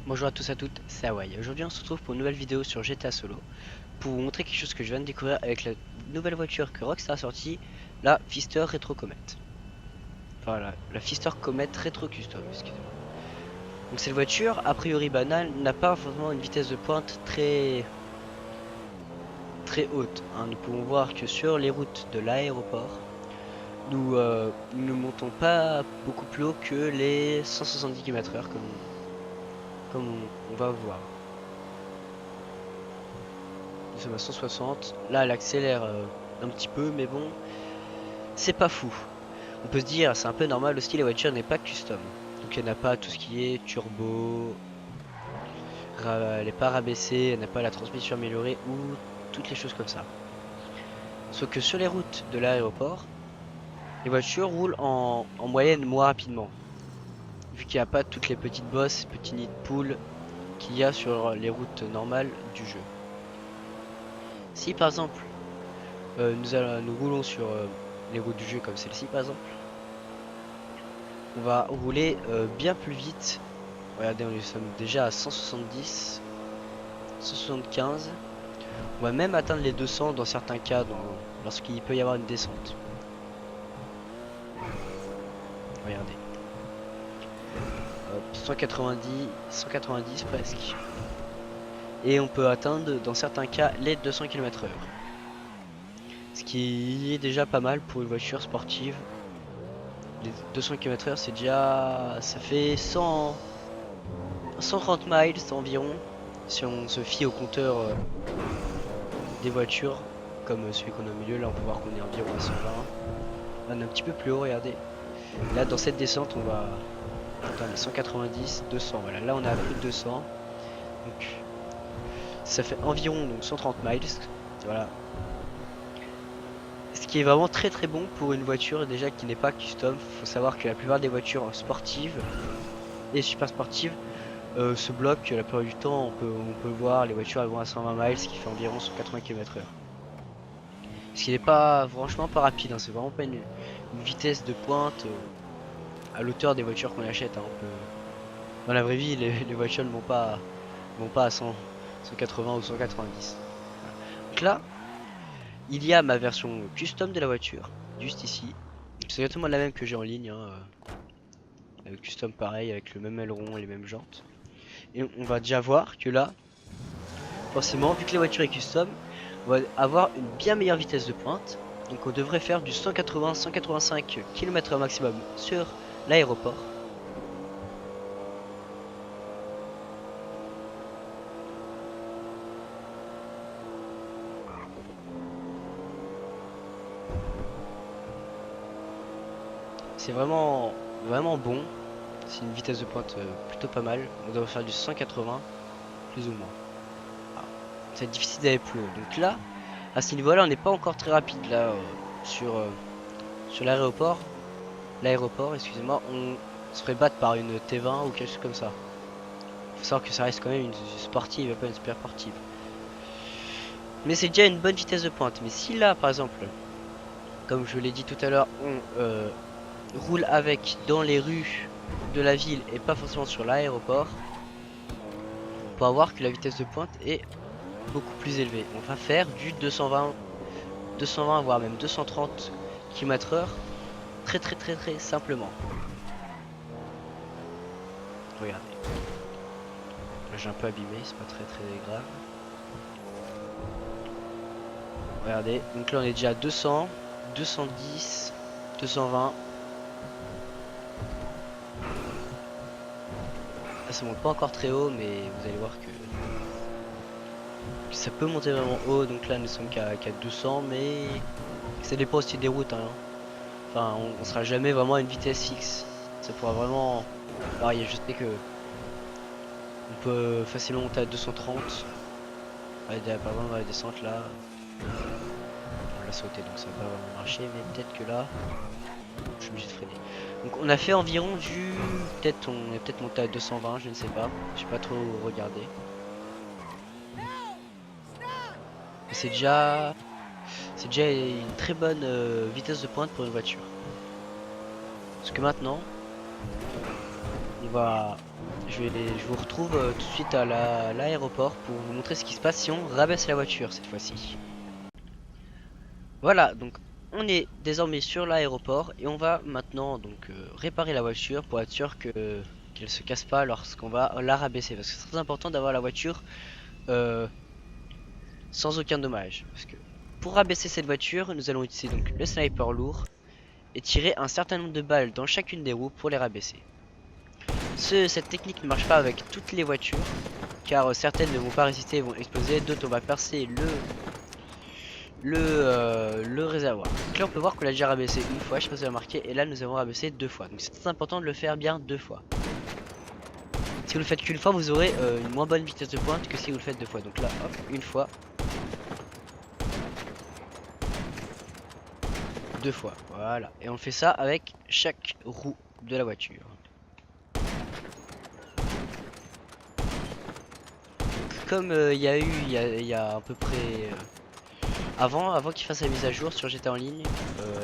Bonjour à tous et à toutes, c'est Hawaii. Aujourd'hui on se retrouve pour une nouvelle vidéo sur GTA Solo pour vous montrer quelque chose que je viens de découvrir avec la nouvelle voiture que Rockstar a sortie, la Fister Retro Comet. Enfin la Fister Comet Retro Custom, excusez-moi. Donc cette voiture, a priori banale, n'a pas forcément une vitesse de pointe très haute, hein. Nous pouvons voir que sur les routes de l'aéroport, nous ne montons pas beaucoup plus haut que les 170 km/h comme on va voir. Nous sommes à 160. Là, elle accélère un petit peu, mais bon, c'est pas fou. On peut se dire, c'est un peu normal aussi, la voiture n'est pas custom. Donc elle n'a pas tout ce qui est turbo, elle n'est pas rabaissée, elle n'a pas la transmission améliorée ou toutes les choses comme ça. Sauf que sur les routes de l'aéroport, les voitures roulent en moyenne moins rapidement. Vu qu'il n'y a pas toutes les petites bosses, petits nids de poules qu'il y a sur les routes normales du jeu. Si par exemple, nous roulons sur les routes du jeu comme celle-ci par exemple, on va rouler bien plus vite. Regardez, on sommes déjà à 170, 175. On va même atteindre les 200 dans certains cas, lorsqu'il peut y avoir une descente. Regardez. Hop, 190, 190 presque. Et on peut atteindre dans certains cas les 200 km/h. Ce qui est déjà pas mal pour une voiture sportive. Les 200 km/h, c'est déjà, ça fait 130 miles environ, si on se fie au compteur des voitures, comme celui qu'on a au milieu. Là on peut voir qu'on est environ à 120. Là on est un petit peu plus haut, regardez. Là dans cette descente on va atteindre les 190, 200. Voilà, là on est à plus de 200. Donc ça fait environ donc 130 miles. Voilà. Ce qui est vraiment très très bon pour une voiture déjà qui n'est pas custom. Faut savoir que la plupart des voitures sportives et super sportives se bloquent la plupart du temps. On peut voir les voitures elles vont à 120 miles, ce qui fait environ 180 km/h. Ce qui n'est pas franchement pas rapide, hein. C'est vraiment pas une vitesse de pointe à l'auteur des voitures qu'on achète, hein. Dans la vraie vie, les voitures ne vont pas à 100, 180 ou 190. Voilà. Donc là, il y a ma version custom de la voiture, juste ici. C'est exactement la même que j'ai en ligne, hein. Custom pareil, avec le même aileron et les mêmes jantes. Et on va déjà voir que là, forcément, vu que la voiture est custom, on va avoir une bien meilleure vitesse de pointe. Donc on devrait faire du 180-185 km/h maximum sur l'aéroport. C'est vraiment bon. C'est une vitesse de pointe plutôt pas mal. On devrait faire du 180 plus ou moins. Ah, c'est difficile d'aller plus haut. Donc là, à ce niveau-là, on n'est pas encore très rapide là sur l'aéroport. L'aéroport, excusez-moi, on se ferait battre par une T20 ou quelque chose comme ça. Faut savoir que ça reste quand même une sportive et pas une super sportive. Mais c'est déjà une bonne vitesse de pointe. Mais si là, par exemple, comme je l'ai dit tout à l'heure, on roule avec dans les rues de la ville et pas forcément sur l'aéroport, on peut voir que la vitesse de pointe est beaucoup plus élevée. On va faire du 220 voire même 230 km/h très simplement. Regardez. Là j'ai un peu abîmé, c'est pas très grave. Regardez, donc là on est déjà à 200, 210, 220. Là ça monte pas encore très haut, mais vous allez voir que ça peut monter vraiment haut. Donc là nous sommes qu'à 200, mais ça dépend aussi des routes, hein. Enfin on sera jamais vraiment à une vitesse fixe. Ça pourra vraiment varier. Je sais que on peut facilement monter à 230. Par exemple dans la descente là, on l'a sauté donc ça va pas vraiment marcher, mais peut-être que là je suis obligé de freiner. Donc on a fait environ du, on est peut-être monté à 220, je ne sais pas, j'ai pas trop regardé. C'est déjà une très bonne vitesse de pointe pour une voiture. Parce que maintenant, on va je vous retrouve tout de suite à l'aéroport pour vous montrer ce qui se passe si on rabaisse la voiture cette fois-ci. Voilà, donc on est désormais sur l'aéroport et on va maintenant donc réparer la voiture pour être sûr que qu'elle se casse pas lorsqu'on va la rabaisser, parce que c'est très important d'avoir la voiture euh, sans aucun dommage. Parce que pour rabaisser cette voiture, nous allons utiliser donc le sniper lourd et tirer un certain nombre de balles dans chacune des roues pour les rabaisser. Cette technique ne marche pas avec toutes les voitures, car certaines ne vont pas résister et vont exploser, d'autres on va percer le réservoir. Donc là on peut voir qu'on l'a déjà rabaissé une fois, je sais pas si vous avez remarqué, et là nous avons rabaissé deux fois. Donc c'est très important de le faire bien deux fois. Si vous le faites qu'une fois, vous aurez une moins bonne vitesse de pointe que si vous le faites deux fois. Donc là, hop, une fois, deux fois, voilà. Et on fait ça avec chaque roue de la voiture. Comme il y a à peu près avant qu'il fasse la mise à jour sur GTA en ligne,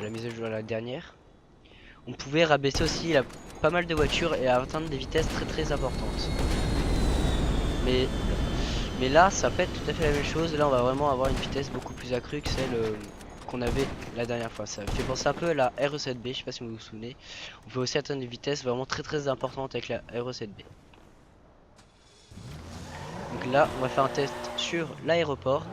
la mise à jour la dernière, on pouvait rabaisser aussi pas mal de voitures et atteindre des vitesses très importantes. Mais, mais là, ça peut être tout à fait la même chose. Là, on va vraiment avoir une vitesse beaucoup plus accrue que celle qu'on avait la dernière fois. Ça fait penser un peu à la RE7B, je sais pas si vous vous souvenez. On peut aussi atteindre une vitesse vraiment très importante avec la RE7B. Donc là, on va faire un test sur l'aéroport,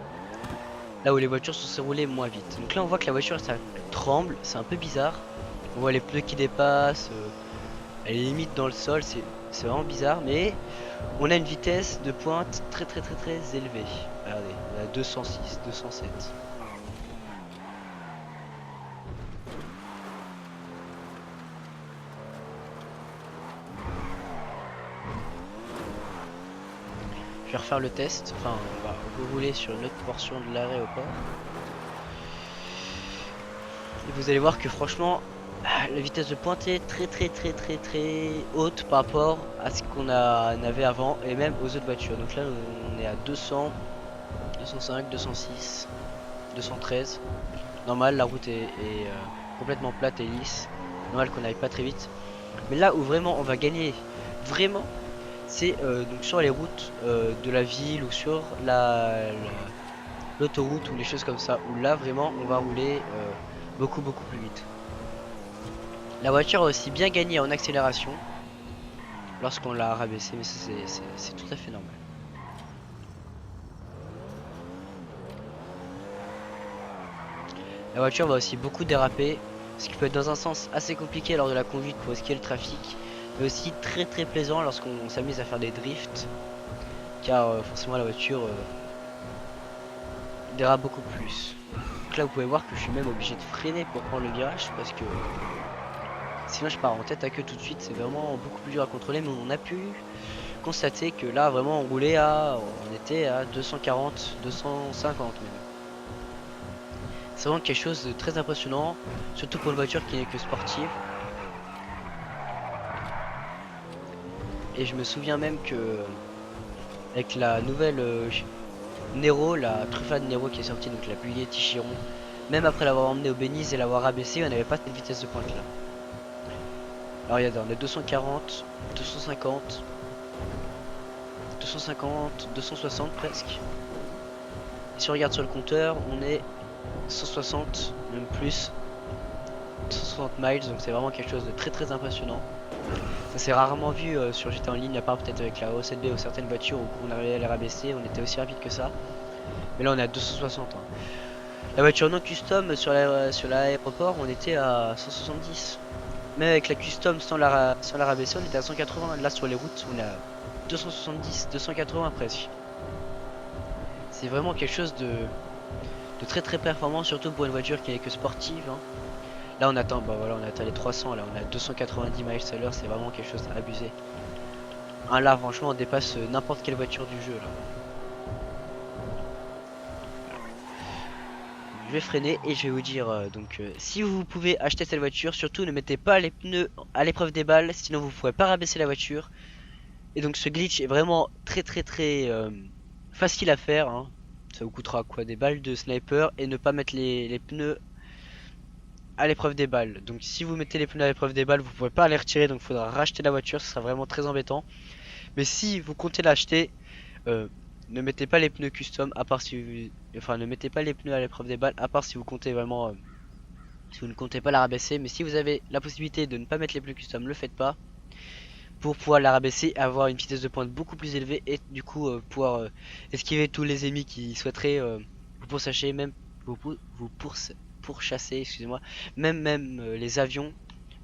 là où les voitures sont censées rouler moins vite. Donc là, on voit que la voiture ça tremble, c'est un peu bizarre. On voit les pneus qui dépassent, elle est limite dans le sol, c'est vraiment bizarre, mais on a une vitesse de pointe très élevée. Regardez, on a 206, 207. Je vais refaire le test, enfin on va rouler sur une autre portion de l'aéroport. Et vous allez voir que franchement, la vitesse de pointe est très haute par rapport à ce qu'on avait avant et même aux autres voitures. Donc là on est à 200, 205, 206, 213. Normal, la route est complètement plate et lisse. Normal qu'on n'aille pas très vite. Mais là où vraiment on va gagner, vraiment, c'est donc sur les routes de la ville ou sur l'autoroute ou les choses comme ça. Où là vraiment on va rouler beaucoup plus vite. La voiture a aussi bien gagné en accélération lorsqu'on l'a rabaissé, mais ça c'est tout à fait normal. La voiture va aussi beaucoup déraper, ce qui peut être dans un sens assez compliqué lors de la conduite pour esquiver le trafic, mais aussi très plaisant lorsqu'on s'amuse à faire des drifts, car forcément la voiture dérape beaucoup plus. Donc là vous pouvez voir que je suis même obligé de freiner pour prendre le virage, parce que sinon je pars en tête à queue tout de suite, c'est vraiment beaucoup plus dur à contrôler, mais on a pu constater que là vraiment on roulait on était à 240, 250 même. C'est vraiment quelque chose de très impressionnant, surtout pour une voiture qui n'est que sportive. Et je me souviens même que avec la nouvelle Nero, la Truffade Nero qui est sortie, donc la Bugatti Chiron, même après l'avoir emmené au Benize et l'avoir abaissé, on n'avait pas cette vitesse de pointe là. Alors regardez, on est 240, 250, 250, 260 presque. Et si on regarde sur le compteur, on est 160, même plus, 160 miles, donc c'est vraiment quelque chose de très impressionnant. Ça s'est rarement vu sur GTA en ligne, à part peut-être avec la O7B ou certaines voitures où on arrivait à les rabaisser, on était aussi rapide que ça. Mais là on est à 260. Hein. La voiture non custom sur l'aéroport, on était à 170. Même avec la custom sans la rabaisser, on était à 180. Là sur les routes, on est à 270, 280 presque. C'est vraiment quelque chose de très performant, surtout pour une voiture qui est que sportive. Hein. Là on atteint, bah voilà, on atteint les 300, là on a 290 miles à l'heure, c'est vraiment quelque chose d'abusé. Là franchement on dépasse n'importe quelle voiture du jeu là. Je vais freiner et je vais vous dire si vous pouvez acheter cette voiture, surtout ne mettez pas les pneus à l'épreuve des balles, sinon vous ne pourrez pas rabaisser la voiture. Et donc ce glitch est vraiment très facile à faire. Hein. Ça vous coûtera quoi, des balles de sniper et ne pas mettre les pneus à l'épreuve des balles. Donc si vous mettez les pneus à l'épreuve des balles, vous pouvez pas les retirer, donc il faudra racheter la voiture, ce sera vraiment très embêtant. Mais si vous comptez l'acheter, euh, ne mettez pas les pneus custom à part si enfin ne mettez pas les pneus à l'épreuve des balles à part si vous comptez vraiment si vous ne comptez pas la rabaisser. Mais si vous avez la possibilité de ne pas mettre les pneus custom, le faites pas pour pouvoir la rabaisser, avoir une vitesse de pointe beaucoup plus élevée et du coup pouvoir esquiver tous les ennemis qui souhaiteraient vous pourchasser, même pourchasser, excusez-moi, même les avions.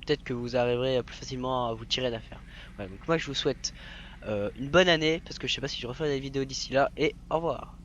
Peut-être que vous arriverez plus facilement à vous tirer d'affaire. Voilà, donc moi je vous souhaite une bonne année parce que je sais pas si je referai des vidéos d'ici là et au revoir.